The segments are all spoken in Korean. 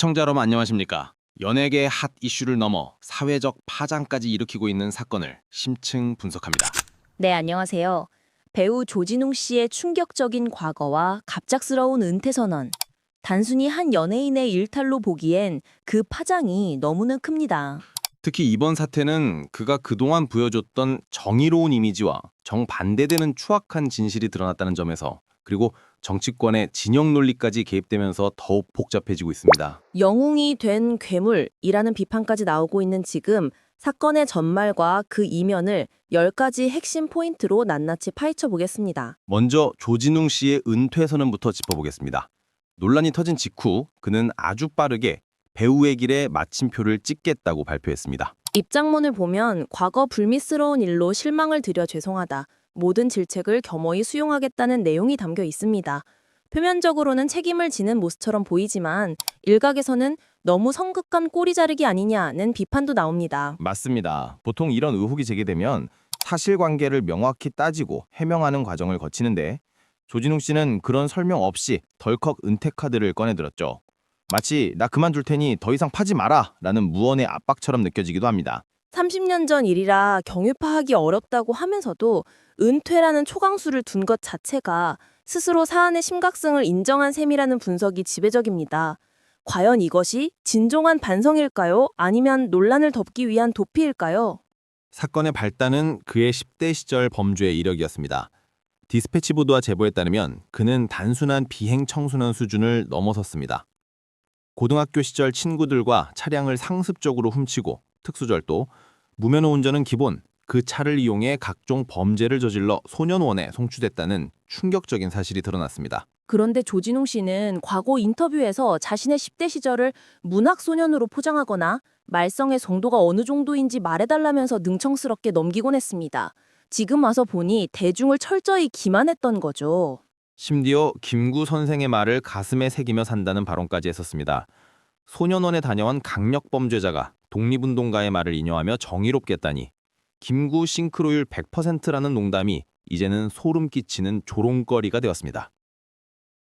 시청자 여러분 안녕하십니까? 연예계의 핫 이슈를 넘어 사회적 파장까지 일으키고 있는 사건을 심층 분석합니다. 네, 안녕하세요. 배우 조진웅 씨의 충격적인 과거와 갑작스러운 은퇴 선언. 단순히 한 연예인의 일탈로 보기엔 그 파장이 너무나 큽니다. 특히 이번 사태는 그가 그동안 보여줬던 정의로운 이미지와 정반대되는 추악한 진실이 드러났다는 점에서, 그리고 정치권의 진영 논리까지 개입되면서 더욱 복잡해지고 있습니다. 영웅이 된 괴물이라는 비판까지 나오고 있는 지금 사건의 전말과 그 이면을 10가지 핵심 포인트로 낱낱이 파헤쳐 보겠습니다. 먼저 조진웅 씨의 은퇴 선언부터 짚어보겠습니다. 논란이 터진 직후 그는 아주 빠르게 배우의 길에 마침표를 찍겠다고 발표했습니다. 입장문을 보면 과거 불미스러운 일로 실망을 드려 죄송하다. 모든 질책을 겸허히 수용하겠다는 내용이 담겨 있습니다. 표면적으로는 책임을 지는 모습처럼 보이지만 일각에서는 너무 성급한 꼬리 자르기 아니냐는 비판도 나옵니다. 맞습니다. 보통 이런 의혹이 제기되면 사실관계를 명확히 따지고 해명하는 과정을 거치는데, 조진웅 씨는 그런 설명 없이 덜컥 은퇴 카드를 꺼내들었죠. 마치 나 그만둘 테니 더 이상 파지 마라 라는 무언의 압박처럼 느껴지기도 합니다. 30년 전 일이라 경유파하기 어렵다고 하면서도 은퇴라는 초강수를 둔 것 자체가 스스로 사안의 심각성을 인정한 셈이라는 분석이 지배적입니다. 과연 이것이 진정한 반성일까요? 아니면 논란을 덮기 위한 도피일까요? 사건의 발단은 그의 10대 시절 범죄의 이력이었습니다. 디스패치 보도와 제보에 따르면 그는 단순한 비행 청소년 수준을 넘어섰습니다. 고등학교 시절 친구들과 차량을 상습적으로 훔치고 특수절도, 무면허 운전은 기본, 그 차를 이용해 각종 범죄를 저질러 소년원에 송치됐다는 충격적인 사실이 드러났습니다. 그런데 조진웅 씨는 과거 인터뷰에서 자신의 10대 시절을 문학소년으로 포장하거나 말썽의 정도가 어느 정도인지 말해달라면서 능청스럽게 넘기곤 했습니다. 지금 와서 보니 대중을 철저히 기만했던 거죠. 심지어 김구 선생의 말을 가슴에 새기며 산다는 발언까지 했었습니다. 소년원에 다녀온 강력범죄자가 독립운동가의 말을 인용하며 정의롭겠다니, 김구 싱크로율 100%라는 농담이 이제는 소름 끼치는 조롱거리가 되었습니다.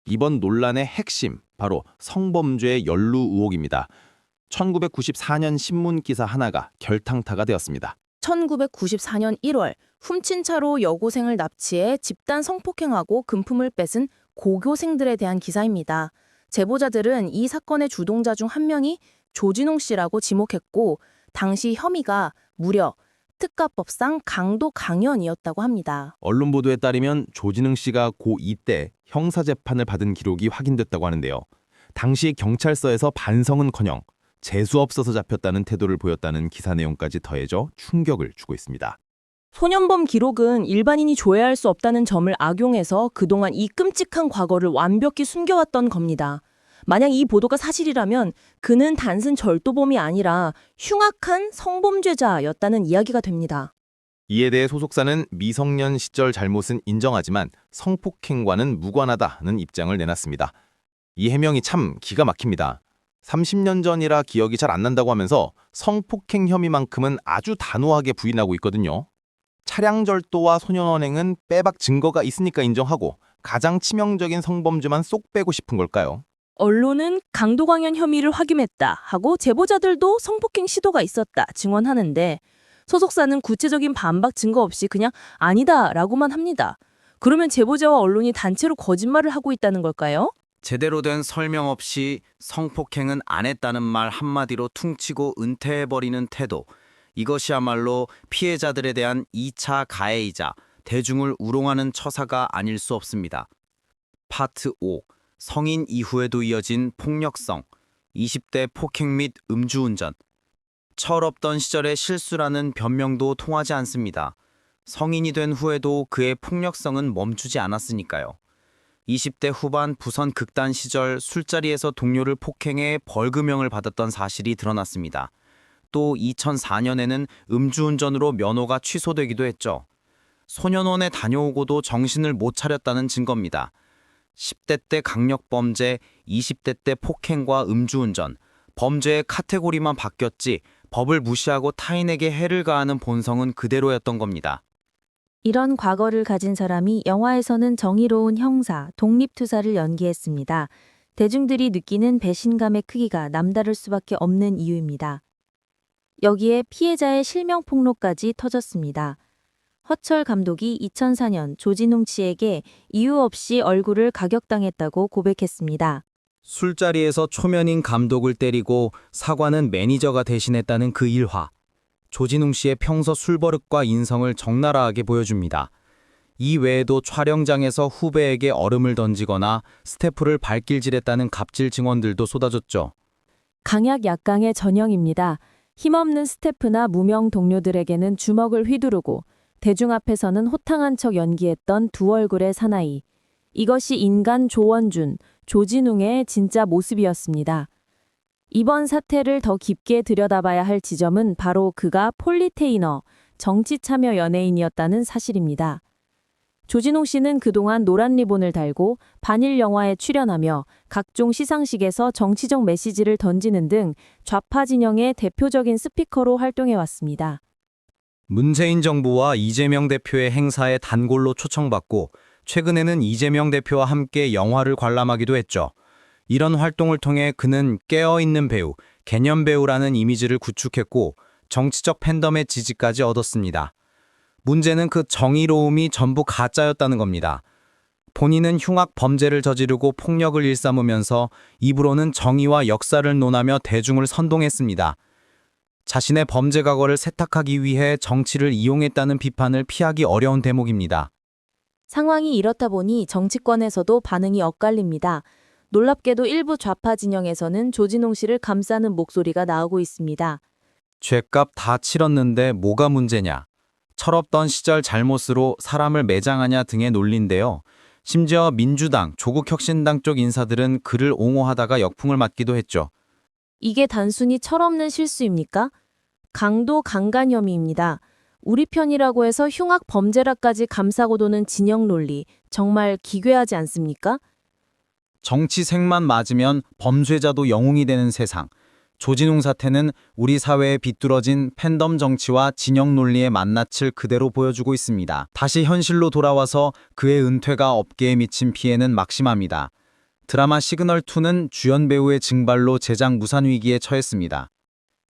이번 논란의 핵심, 바로 성범죄의 연루 의혹입니다. 1994년 신문 기사 하나가 결탕타가 되었습니다. 1994년 1월 훔친 차로 여고생을 납치해 집단 성폭행하고 금품을 뺏은 고교생들에 대한 기사입니다. 제보자들은 이 사건의 주동자 중 한 명이 조진웅 씨라고 지목했고 당시 혐의가 무려 특가법상 강도 강연이었다고 합니다. 언론 보도에 따르면 조진웅 씨가 고2 때 형사재판을 받은 기록이 확인됐다고 하는데요. 당시 경찰서에서 반성은커녕 재수없어서 잡혔다는 태도를 보였다는 기사 내용까지 더해져 충격을 주고 있습니다. 소년범 기록은 일반인이 조회할 수 없다는 점을 악용해서 그동안 이 끔찍한 과거를 완벽히 숨겨왔던 겁니다. 만약 이 보도가 사실이라면 그는 단순 절도범이 아니라 흉악한 성범죄자였다는 이야기가 됩니다. 이에 대해 소속사는 미성년 시절 잘못은 인정하지만 성폭행과는 무관하다는 입장을 내놨습니다. 이 해명이 참 기가 막힙니다. 30년 전이라 기억이 잘 안 난다고 하면서 성폭행 혐의만큼은 아주 단호하게 부인하고 있거든요. 차량 절도와 소년원행은 빼박 증거가 있으니까 인정하고 가장 치명적인 성범죄만 쏙 빼고 싶은 걸까요? 언론은 강도강연 혐의를 확인했다 하고 제보자들도 성폭행 시도가 있었다 증언하는데 소속사는 구체적인 반박 증거 없이 그냥 아니다라고만 합니다. 그러면 제보자와 언론이 단체로 거짓말을 하고 있다는 걸까요? 제대로 된 설명 없이 성폭행은 안 했다는 말 한마디로 퉁치고 은퇴해버리는 태도. 이것이야말로 피해자들에 대한 2차 가해이자 대중을 우롱하는 처사가 아닐 수 없습니다. 파트 5. 성인 이후에도 이어진 폭력성, 20대 폭행 및 음주운전. 철없던 시절의 실수라는 변명도 통하지 않습니다. 성인이 된 후에도 그의 폭력성은 멈추지 않았으니까요. 20대 후반 부선 극단 시절 술자리에서 동료를 폭행해 벌금형을 받았던 사실이 드러났습니다. 또 2004년에는 음주운전으로 면허가 취소되기도 했죠. 소년원에 다녀오고도 정신을 못 차렸다는 증거입니다. 10대 때 강력범죄, 20대 때 폭행과 음주운전, 범죄의 카테고리만 바뀌었지 법을 무시하고 타인에게 해를 가하는 본성은 그대로였던 겁니다. 이런 과거를 가진 사람이 영화에서는 정의로운 형사, 독립투사를 연기했습니다. 대중들이 느끼는 배신감의 크기가 남다를 수밖에 없는 이유입니다. 여기에 피해자의 실명 폭로까지 터졌습니다. 허철 감독이 2004년 조진웅 씨에게 이유 없이 얼굴을 가격당했다고 고백했습니다. 술자리에서 초면인 감독을 때리고 사과는 매니저가 대신했다는 그 일화. 조진웅 씨의 평소 술버릇과 인성을 적나라하게 보여줍니다. 이 외에도 촬영장에서 후배에게 얼음을 던지거나 스태프를 발길질했다는 갑질 증언들도 쏟아졌죠. 강약 약강의 전형입니다. 힘없는 스태프나 무명 동료들에게는 주먹을 휘두르고 대중 앞에서는 호탕한 척 연기했던 두 얼굴의 사나이. 이것이 인간 조원준, 조진웅의 진짜 모습이었습니다. 이번 사태를 더 깊게 들여다봐야 할 지점은 바로 그가 폴리테이너, 정치 참여 연예인이었다는 사실입니다. 조진웅 씨는 그동안 노란 리본을 달고 반일 영화에 출연하며 각종 시상식에서 정치적 메시지를 던지는 등 좌파 진영의 대표적인 스피커로 활동해왔습니다. 문재인 정부와 이재명 대표의 행사에 단골로 초청받고 최근에는 이재명 대표와 함께 영화를 관람하기도 했죠. 이런 활동을 통해 그는 깨어있는 배우, 개념 배우라는 이미지를 구축했고 정치적 팬덤의 지지까지 얻었습니다. 문제는 그 정의로움이 전부 가짜였다는 겁니다. 본인은 흉악 범죄를 저지르고 폭력을 일삼으면서 입으로는 정의와 역사를 논하며 대중을 선동했습니다. 자신의 범죄 과거를 세탁하기 위해 정치를 이용했다는 비판을 피하기 어려운 대목입니다. 상황이 이렇다 보니 정치권에서도 반응이 엇갈립니다. 놀랍게도 일부 좌파 진영에서는 조진웅 씨를 감싸는 목소리가 나오고 있습니다. 죗값 다 치렀는데 뭐가 문제냐. 철없던 시절 잘못으로 사람을 매장하냐 등의 논리인데요. 심지어 민주당, 조국혁신당 쪽 인사들은 그를 옹호하다가 역풍을 맞기도 했죠. 이게 단순히 철없는 실수입니까? 강도 강간 혐의입니다. 우리 편이라고 해서 흉악 범죄라까지 감싸고 도는 진영 논리, 정말 기괴하지 않습니까? 정치색만 맞으면 범죄자도 영웅이 되는 세상. 조진웅 사태는 우리 사회에 비뚤어진 팬덤 정치와 진영 논리의 만낯을 그대로 보여주고 있습니다. 다시 현실로 돌아와서 그의 은퇴가 업계에 미친 피해는 막심합니다. 드라마 시그널2는 주연 배우의 증발로 제작 무산 위기에 처했습니다.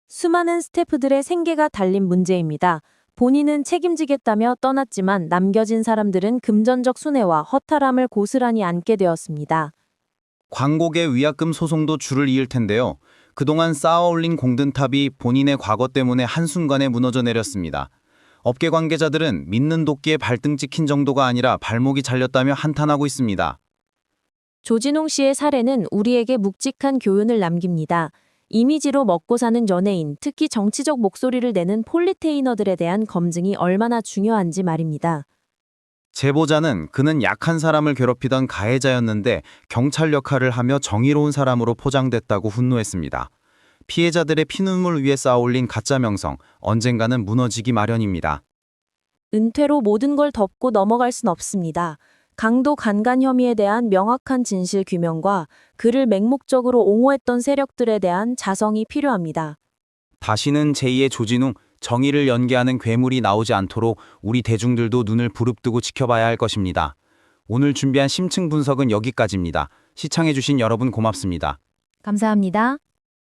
수많은 스태프들의 생계가 달린 문제입니다. 본인은 책임지겠다며 떠났지만 남겨진 사람들은 금전적 손해와 허탈함을 고스란히 안게 되었습니다. 광고계 위약금 소송도 줄을 이을 텐데요. 그동안 쌓아올린 공든탑이 본인의 과거 때문에 한순간에 무너져 내렸습니다. 업계 관계자들은 믿는 도끼에 발등 찍힌 정도가 아니라 발목이 잘렸다며 한탄하고 있습니다. 조진웅 씨의 사례는 우리에게 묵직한 교훈을 남깁니다. 이미지로 먹고 사는 연예인, 특히 정치적 목소리를 내는 폴리테이너들에 대한 검증이 얼마나 중요한지 말입니다. 제보자는 그는 약한 사람을 괴롭히던 가해자였는데 경찰 역할을 하며 정의로운 사람으로 포장됐다고 훈노했습니다. 피해자들의 피눈물 위에 쌓아올린 가짜 명성, 언젠가는 무너지기 마련입니다. 은퇴로 모든 걸 덮고 넘어갈 순 없습니다. 강도 간간 혐의에 대한 명확한 진실 규명과 그를 맹목적으로 옹호했던 세력들에 대한 자성이 필요합니다. 다시는 제2의 조진웅, 정의를 연계하는 괴물이 나오지 않도록 우리 대중들도 눈을 부릅뜨고 지켜봐야 할 것입니다. 오늘 준비한 심층 분석은 여기까지입니다. 시청해주신 여러분 고맙습니다. 감사합니다.